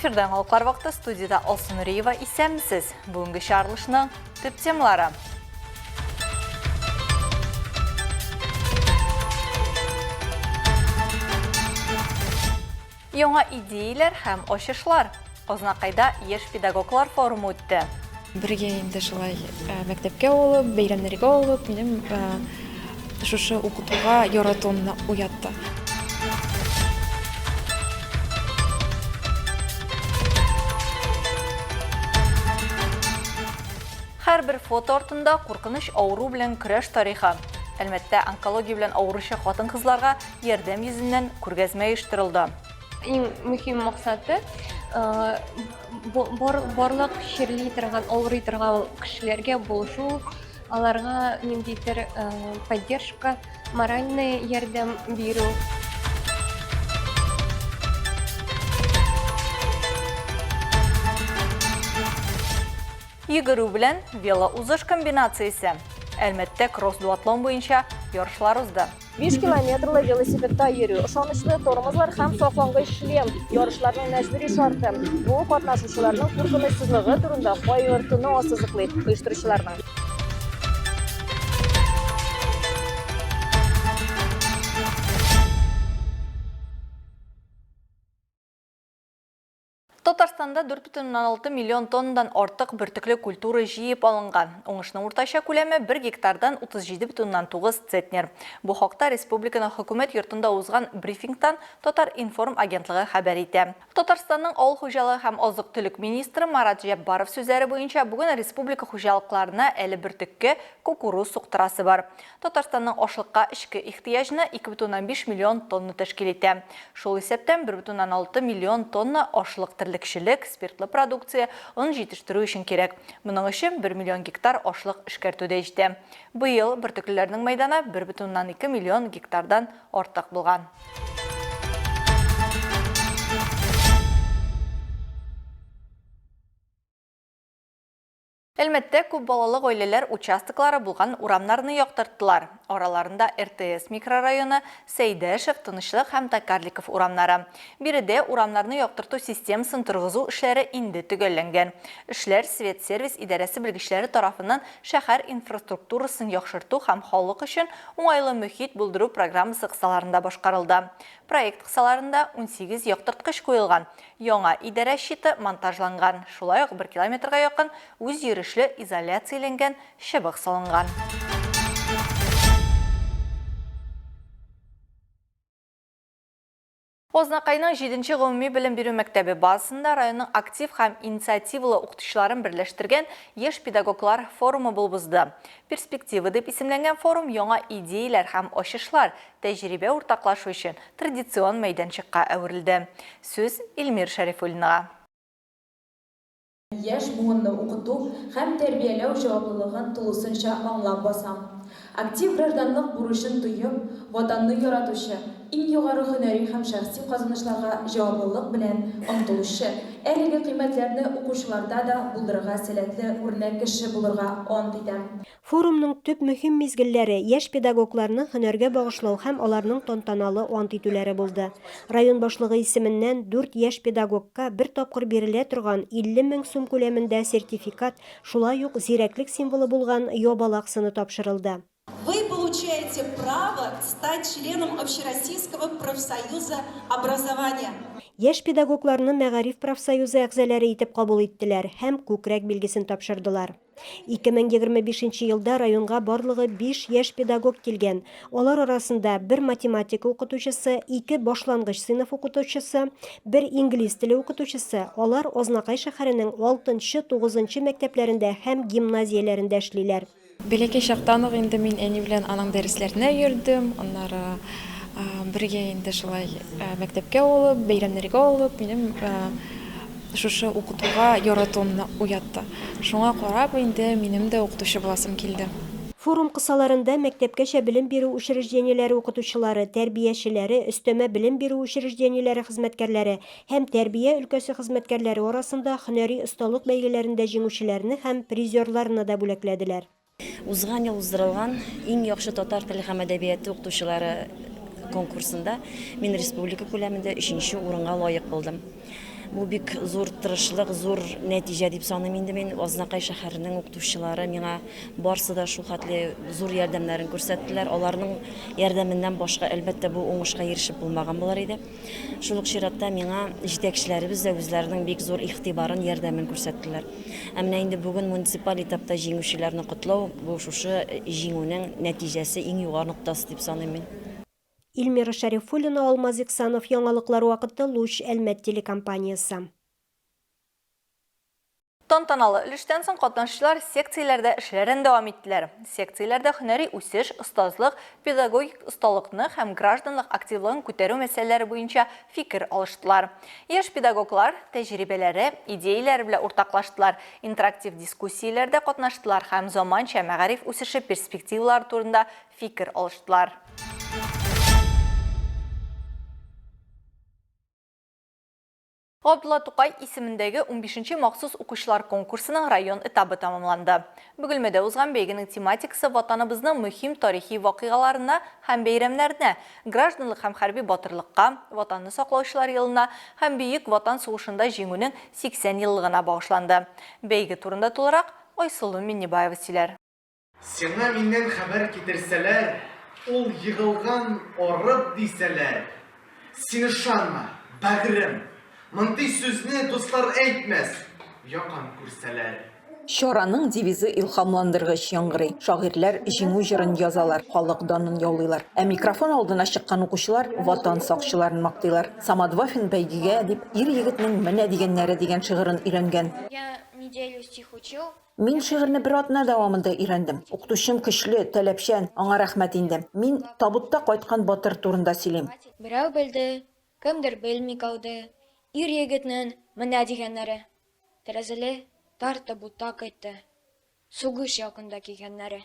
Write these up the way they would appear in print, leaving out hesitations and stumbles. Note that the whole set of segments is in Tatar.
Эфирден алқар вақты студияда Алсын Нұриева исәмсіз. Бүгінгі шарылышының төп темалары. Яңа идеялар һәм ошышлар. Ознақайда еш педагоглар форумы өтті. Бірге енді шылай мәктепке олып, бейрамнерге олып, менің шушы оқытуға яратуымны уятты. Һәр бір фото ортында қорқыныш ауру белән көрәш тарихы. Әлбәттә, онкология белән авыручы хатын-кызларга ярдәм йөзеннән күргәзмә оештырылды. Иң мөһим максаты барлык ширли торган, авырый торган кешеләргә булышу, аларга ниндидер поддержка, моральный ярдәм бирү. Йөгерү белән велоузыш комбинациясе. Әлбәттә, кросс-дуатлон буенча ярышлар узды. 5 километрлы велосипедта йөрү, ышанычлы тормозлар һәм саклангыч шлем ярышларның мәҗбүри шарты. Бу катнашучыларның куркынычсызлыгы турында кайгыртуны ассызыклый оештыручыларның. Татарстанда 4,6 миллион тоннадан артык бөртекле культура җыеп алынган. Уңышның уртача күләме 1 гектардан 37,9 центнер. Бу хакта республиканың хөкүмәт йортында узган брифингтан Татар информ агентлыгы хәбәр итә. Татарстанның авыл хуҗалыгы һәм азык-төлек министры Марат Җаббаров сүзләре буенча, бүген республика хуҗалыкларына әле бөртеккә кукуруз суктырасы бар. Татарстанның ашлыкка эчке ихтыяҗны 2,5 миллион тонна тәшкил итә. Шул исәптән 1,6 миллион тонна ашлык кишелек, спиртлы продукция он җитештерү өчен кирәк. Моның өчен 1 миллион гектар ашлык эшкәртүдә җитә. Быел бөртекләрнең мәйданы 1,2 миллион гектардан артык булган. Әлбәттә, күп балалы гаиләләр участоклары булган урамнарны яктырттылар. Араларында РТС микрорайоны, Сәйдәшев, Тынычлык һәм Токарликов урамнары. Биредә урамнарны яктырту системасын торгызу эшләре инде төгәлләнгән. Эшләр Свет сервис идарәсе белгечләре тарафыннан шәһәр инфраструктурасын яхшырту һәм халык өчен уңайлы мөхит булдыру программасы кысаларында башкарылды. Проект кысаларында 18 яктырткыч куелган. Яңа идарә щиты монтажланган. Шулай ук 1 километрга якын үз йөрешле изоляцияләнгән чыбык салынган. Ознакайның 7-нче гомуми белем бирү мәктәбе базасында районның актив һәм инициативалы укытучыларын берләштергән яшь педагоглар форумы булып узды. Перспектива дип исемләнгән форум яңа идеялар һәм ачышлар, тәҗрибә уртаклашу өчен традицион мәйданчыкка әверелде. Сүз Илмир Шәрифуллинга. Яшь буынны укыту һәм тәрбияләү җаваплылыгын тулысынча аңлап басам. Актив гражданлык бурычын туеп, ватанны яратучы, иң югары һөнәри һәм шәхси казанышларга җаваплылык белән омтылучы, әлеге кыйммәтләрне укучыларда да булдырырга сәләтле үрнәк кеше булырга ант итәм. Форумның төп мөһим мизгелләре яшь педагогларны һөнәргә багышлау һәм аларның тантаналы ант итүләре булды. Район башлыгы исеменнән 4 яшь педагогка бер тапкыр бирелә торган 50 мең сум күләмендә сертификат, шулай ук зирәклек символы булган ябалак сыны тапшырылды. Вы получаете право стать членом Общероссийского профсоюза образования. Яшь педагогларны Мәгариф профсоюзы әгъзалары итеп кабул иттеләр һәм күкрәк билгесен тапшырдылар. 2025 елда районга барлыгы 5 яшь педагог килгән. Алар арасында 1 математика укытучысы, 2 башлангыч сыйныф укытучысы, 1 инглиз теле укытучысы. Алар Ознакай шәһәренең 6-9 мәктәпләрендә һәм гимназияләрендә эшлиләр. Бәләкәй чактан ук инде мин әни белән аның дәресләренә йөрдем. Аннары бергә инде шулай мәктәпкә олып, бәйрәмнәргә олып, минем шушы укытуга яратуымны уятты. Шуңа карап инде минем дә укытучы буласым килде. Форум кысаларында мәктәпкәчә белем бирү учреждениеләре укытучылары, тәрбиячеләре, өстәмә белем бирү учреждениеләре хезмәткәрләре һәм тәрбия өлкәсе хезмәткәрләре арасында һөнәри осталык бәйгеләрендә җиңүчеләрне һәм призерларны да бүләкләделәр. Узган ел уздырылган иң яхшы татар теле һәм әдәбияты укытучылары конкурсында мин республика күләмендә 3нче урынга лаек булдым. Бу бик зур тырышлык, зур нәтиҗә дип саныйм инде мин. Азнакай шәһәренең укытучылары миңа барсы да шул хәтле зур ярдәмнәрен күрсәттеләр. Аларның ярдәменнән башка әлбәттә бу уңышка ирешеп булмаган булар иде. Шул ук чиратта миңа җитәкчеләребез дә үзләренең бик зур игътибарын, ярдәмен күрсәттеләр. Ә менә инде бүген муниципаль этапта җиңүчеләрне котлау бу шушы җиңүнең нәтиҗәсе иң югары ноктасы дип саныйм мин. Илмира Шәрифуллина, Алмаз Иксанов, яңалыклар вакыты, Луч, Әлмәт телекомпаниясы. Тантаналы өлештән соң катнашучылар секцияләрдә эшләрен дәвам иттеләр. Секцияләрдә һөнәри үсеш, остазлык, педагогик осталыкны һәм гражданлык активлыгын күтәрү мәсьәләләре буенча фикер алыштылар. Яшь педагоглар тәҗрибәләре, идеяләре белән уртаклаштылар, интерактив дискуссияләрдә катнаштылар һәм заманча мәгариф үсеше перспективалары турында фикер алыштылар. Габдулла Тукай исемендәге 15-нче махсус укучылар конкурсының район этабы тамамланды. Бөгелмәдә узган бәйгенең тематикасы ватаныбызның мөһим тарихи вакыйгаларына һәм бәйрәмнәренә, гражданлык һәм хәрби батырлыкка, ватанны саклаучылар елына һәм Бөек Ватан сугышында җиңүнең 80 еллыгына багышланды. Бәйге турында тулырак Айсылу Миннебаева сөйләр. Сиңа миннән хәбәр китерсәләр, ул йыгылган арып дисәләр, син ышанма, бәгърем. Мондый сүзне дуслар әйтмәс, якын күрсәләр. Чараның девизы илһамландыргыч яңгырый. Шагыйрьләр җиңү җырын язалар, халык данын яулыйлар. Ә микрофон алдына чыккан укучылар ватан сакчыларын мактыйлар. Самодвафин бәйгегә дип ир-егетнең менә дигәннәре дигән шигырен өйрәнгән. Мин шигырьне бер атна дәвамында өйрәндем. Укытучым көчле, таләпчән, аңа рәхмәт инде. Мин табутта кайткан батыр турында сөйлим. Берәү белде, кемдер белми калды. Ир-егетнең менә дигәннәре. Тәрәзәле тар табутта кайтты. Сугыш якында килгәннәре.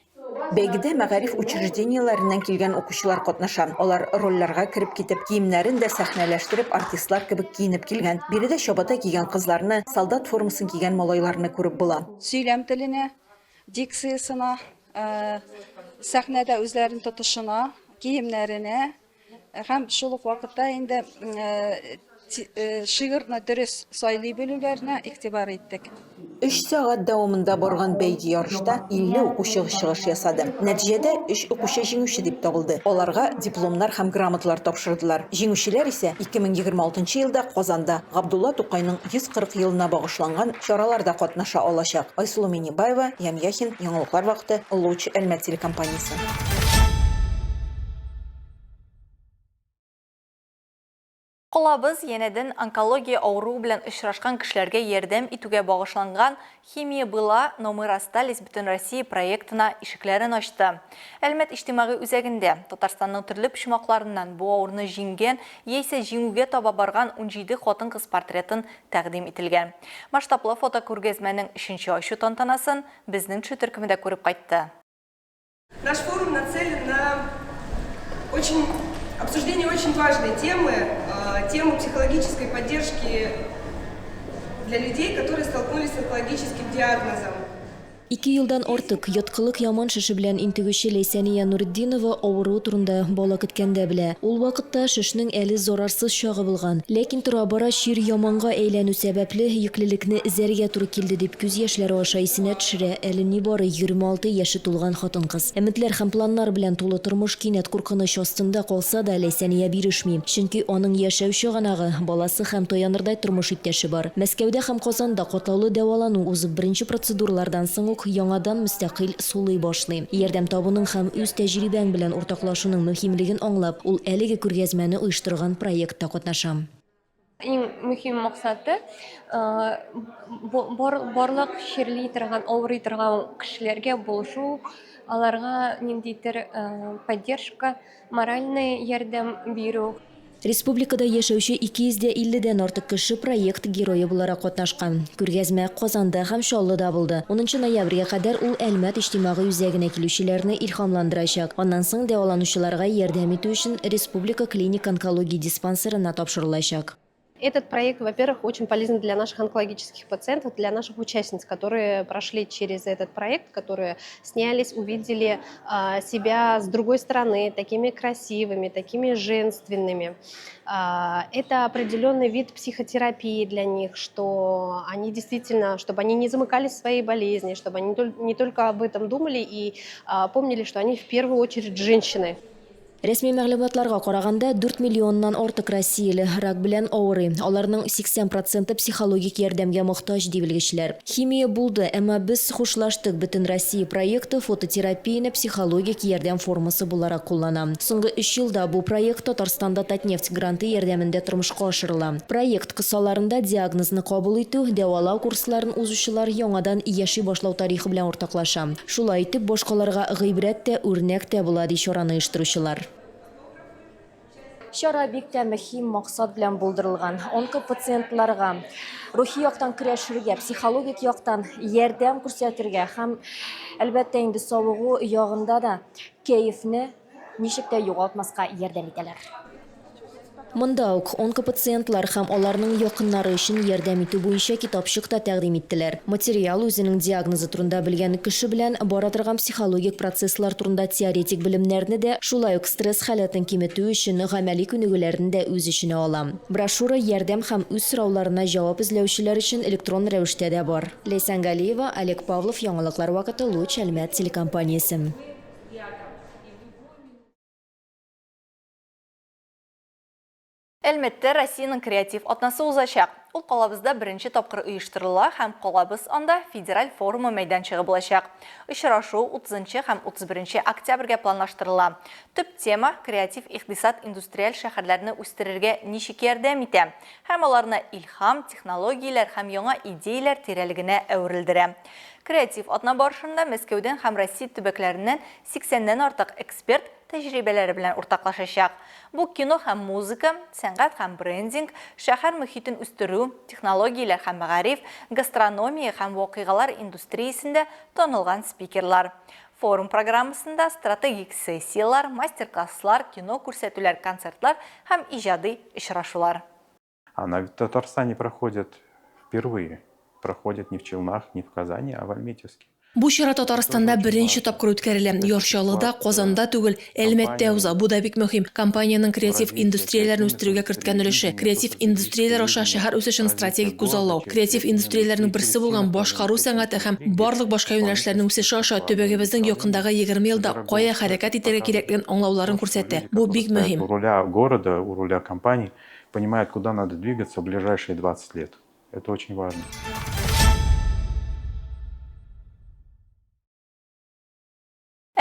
Бәйгедә мәгариф учрежденияләреннән килгән укучылар катнаша. Алар рольләргә кереп китеп, киемнәрен дә сәхнәләштереп, артистлар кебек киенеп килгән. Биредә чабата кигән кызларны, солдат формасын кигән малайларны күреп була. Сөйләм теленә, дикциясына, сәхнәдә үзләрен тотышына, киемнәренә һәм шул ук вакытта инде шигырьне дөрес сайлый белүләренә игътибар иттек. 3 сәгать дәвамында барган бәйге ярышта 50 укучы чыгыш ясады. Нәтиҗәдә 3 укучы җиңүче дип табылды. Аларга дипломнар һәм грамоталар тапшырдылар. Җиңүчеләр исә 2026 елда Казанда Габдулла Тукайның 140 елына багышланган чараларда катнаша алачак. Айсылу Миннебаева, Ямяхин, яңалыклар вакыты, Луч, Әлмәт телекомпаниясе. Калабыз янәдән онкология авыруы белән очрашкан кешеләргә ярдәм итүгә багышланган «Химия была, но мы расстались» бөтен Россия проектына ишекләрен ачты. Әлмәт иҗтимагый үзәгендә Татарстанның төрле почмакларыннан бу авыруны җиңгән яисә җиңүгә таба барган 17 хатын-кыз портретын тәкъдим ителгән. Масштаблы фотокүргәзмәнең 3нче ачу тантанасын безнең төркемдә күреп кайтты. Наш форум нацелен на обсуждение очень важной темы, тему психологической поддержки для людей, которые столкнулись с онкологическим диагнозом. 2 елдан артык яткылык яман шеше белән интегүче Ләйсәния Нуретдинова авыру турында бала көткәндә белә. Ул вакытта шешнең әле зарарсыз чагы булган, ләкин тора-бара чир яманга әйләнү сәбәпле йөклелекне эзәргә туры килде дип күз яшьләре аша исенә төшерә әле нибары 26 яше тулган хатын-кыз. Өметләр һәм планнар белән тулы тормыш кинәт куркыныч астында калса да Ләйсәния бирешми, чөнки аның яшәү чыганагы, баласы һәм таянырдай тормыш иптәше бар. Мәскәүдә һәм Казанда катлаулы дәвалану узып беренче процедуралардан соң яңадан мөстәкыйль сулый башлый. Ярдәм табуның һәм үз тәҗрибәң белән уртаклашуның мөһимлеген аңлап, ул әлеге күргәзмәне оештырган проектта катнаша. Иң мөһим максаты барлык чирли торган, авырый торган кешеләргә булышу, аларга ниндидер поддержка, моральный ярдәм бирү. Республикада яшәүче 250-дән артык кеше проект герое буларак катнашкан. Күргәзмә Казанда һәм Чаллыда булды. 10 ноябрьгә кадәр ул Әлмәт иҗтимагый үзәгенә килүчеләрне илһамландырачак. Аннан соң дәваланучыларга ярдәм итү өчен Республика клиник онкология диспансерына тапшырылачак. Этот проект, во-первых, очень полезен для наших онкологических пациентов, для наших участниц, которые прошли через этот проект, которые снялись, увидели себя с другой стороны, такими красивыми, такими женственными. Это определенный вид психотерапии для них, что они действительно, чтобы они не замыкались в своей болезни, чтобы они не только об этом думали и помнили, что они в первую очередь женщины. Рәсми мәгълүматларга караганда 4 миллионнан артык россияле рак белән авырый. Аларның 80% психологик ярдәмгә мохтаҗ дип белгечләр. Химия булды, әмма без хушлаштык. Бөтен Россия проекты фототерапияне психологик ярдәм формасы буларак куллана. Соңгы 3 елда бу проект Татарстанда Татнефть гранты ярдәмендә тормышка ашырыла. Проект кысаларында диагнозны кабул итү, дәвалау курсларын узучылар яңадан яши башлау тарихы белән уртаклаша. Шулай итеп, башкаларга гыйбрәт тә, үрнәк тә була ди чараны оештыручылар. Шара бик тә мөһим максат белән булдырылган. Онко пациентларга рухи яктан көрәшергә, психологик яктан ярдәм күрсәтергә һәм әлбәттә инде савыгу ягында да кәефне ничек тә югалтмаска ярдәм итәләр. Монда ук онкопациентлар һәм аларның якыннары өчен ярдәм итү буенча китапчык та тәкъдим иттеләр. Материал үзенең диагнозы турында белгән кеше белән бара торган психологик процесслар турында теоретик белемнәрне дә, шулай ук стресс халатын киметү өчен гамәли күнегүләрне дә үз иченә ала. Брошюра ярдәм һәм үз сорауларына җавап эзләүчеләр өчен электрон рәвештә дә бар. Ләйсән Галиева, Олег Павлов, Яңалыклар вакыты, Луч Әлмәт телекомпаниясе. Әлмәттә Россияның креатив атнасы узачак. Ул калабызда беренче тапкыр оештырыла һәм калабыз анда федераль форумы мәйданчыгы булачак. Очрашу 30 һәм 31 октябрьгә планлаштырыла. Төп тема креатив икътисад индустриаль шәһәрләрне үстерергә ничек ярдәм итә һәм аларны илһам, технологияләр һәм яңа идеяләр тирәлегенә әверелдерә. Креатив атна барышында Мәскәүдән һәм Россия төбәкләреннән 80-нән артык эксперт тәҗрибәләре белән уртаклашачак. Бу кино һәм музыка, сәнгать һәм брендинг, шәһәр мөхитен үстерү, технологияләр һәм мәгариф, гастрономия һәм вакыйгалар индустриясендә танылган спикерлар. Форум программасында стратегик сессиялар, мастер-класслар, кино күрсәтүләр, концертлар һәм иҗади очрашулар. Она в Татарстане проходит впервые. Проходит не в Челнах, не в Казани, а в Альметьевске. Бу чара Татарстанда беренче тапкыр үткәрелә. Ярчалыда, Казанда түгел, Әлмәттә уза. Бу да бик мөһим. Компанияның креатив индустрияләрне үстерүгә керткән өлеше. Креатив индустрияләр аша шәһәр үсешен стратегик күзаллау. Креатив индустрияләрнең берсе булган башкару сәнгате һәм барлык башка юнәлешләрнең үсеше аша төбәгебезнең якындагы 20 елда кая хәрәкәт итәргә кирәклеген аңлауларын күрсәтә. Бу бик мөһим. У руля города, у руля компаний понимает, куда надо двигаться в ближайшие 20 лет. Это очень важно.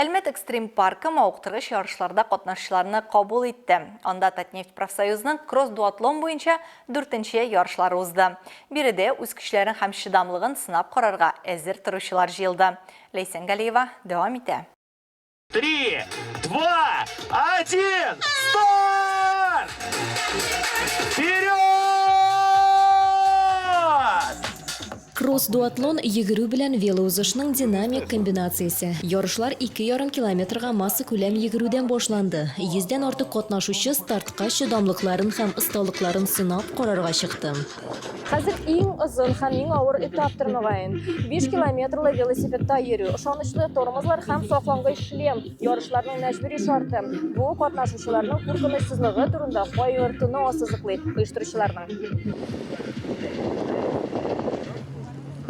Әлмәт экстрим паркы мауыктыргыч ярышларда катнашучыларны кабул итте. Анда Татнефть профсоюзының кросс-дуатлон буенча 4-нче ярышлары узды. Биредә үз көчләрен һәм чыдамлыгын сынап карарга әзер торучылар җыелды. Ләйсән Галиева дәвам итә. 3, 2, 1, старт! Вперед! Кросс-дуатлон йөгерү белән велоузышның динамик комбинациясе. Ярышлар 2,5 километрга масса күләм йөгерүдән башланды. 100дән артык катнашучы стартка чыдамлыкларын һәм осталыкларын сынап карарга чыкты. Хәзер иң озын һәм иң авыр этап тормаган. 5 километрлы велосипедта йөрү, ышанычлы тормозлар һәм саклангыч шлем ярышларның мәҗбүри шарты. Бу катнашучыларның куркынычсызлыгы турында кайгыртуны ассызыклый оештыручыларның.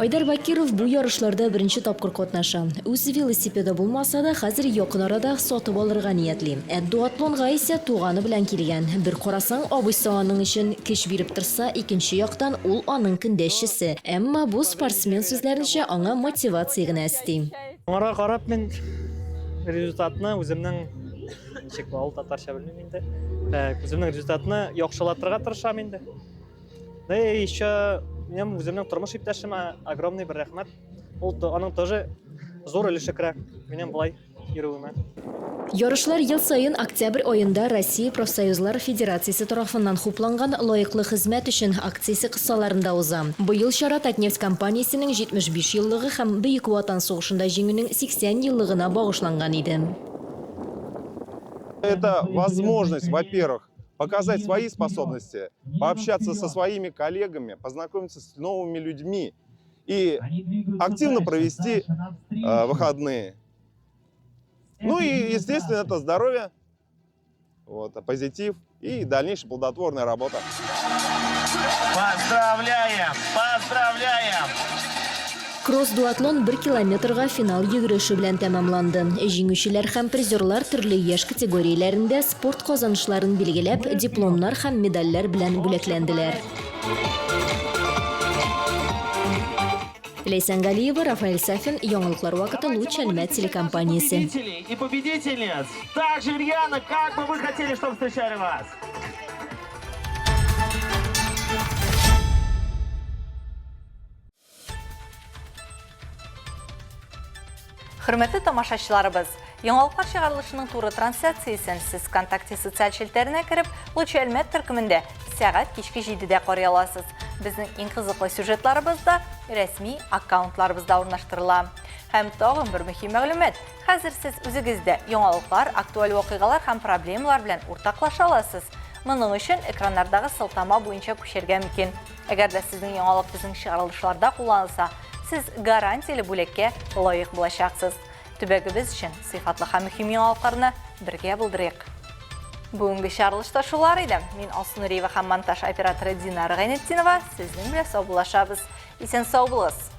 Айдар Бакиров бу ярышларда беренче тапкыр катнаша. Үз велосипеды булмаса да, хәзер якын арада сатып алырга ниятли. Дуатлонга исә туганы белән килгән. Бер карасаң, абыйсы аның өчен көч биреп торса, икенче яктан ул аның көндәшчесе. Әмма бу спортсмен сүзләренчә аңа мотивация гына өсти. Аңарга карап мен результатны үземнең чек бал татарча белмим инде. Үземнең результатны яхшылатырга тырышам инде. Да еще Мен үземнең тормыш иптәшемә огромный бер рәхмәт. Ул аның тоже зур өлеше керә минем булай йөрүемә. Ярышлар ел сайын октябрь аенда Россия профсоюзлар федерациясе тарафыннан хупланган лаеклы хезмәт өчен акциясе кысаларында уза. Быел чара Татнефть компаниясенең 75 еллыгы һәм Бөек Ватан сугышында җиңүнең 80 еллыгына багышланган иде. Это возможность, во-первых, показать свои способности, пообщаться со своими коллегами, познакомиться с новыми людьми и активно провести выходные. Ну и, естественно, это здоровье, вот, позитив и дальнейшая плодотворная работа. Поздравляем! Поздравляем! Кросс-дуатлон 1 километрга финал йөгөреше белән тәмамланды. Җиңүчеләр һәм призерлар төрле яшь категорияләрендә спорт казанышларын билгеләп, дипломнар һәм медальләр белән бүләкләнделәр. Лейсан Галиева, Рафаэль Сафин, яңалыклар вакыты Луч Әлмәт телекомпаниясе. Победителей и победительниц! Так же рьяно, как бы вы хотели, чтобы встречали вас! Хөрмәтле тамашачыларыбыз, яңалыклар чыгарылышының туры трансляциясын сез ВКонтакте социаль челтәренә кереп, Луч Әлмәт төркемендә сәгать кичке 7-дә карый аласыз. Безнең иң кызыклы сюжетларыбызда рәсми аккаунтларыбызда урнаштырыла. Һәм тагын бер мөһим мәгълүмат. Хәзер сез үзегездә яңалыклар, актуаль вакыйгалар һәм проблемалар белән уртаклаша аласыз. Моның өчен экраннардагы сылтама буенча күчәргә мөмкин. Әгәр дә сезнең яңалык безнең чыгарылышларда кулланылса, сез гарантияле бүлеккә лаек булачаксыз. Төбәгебез өчен сыйфатлы һәм мөһим яңалыкларны бергә булдырыйк. Бүгенге чыгарылышта шулар иде. Мин Алсу Нуриева һәм монтаж операторы Динара Гайнетдинова сезнең белән сау булашабыз. Исән сау булыгыз.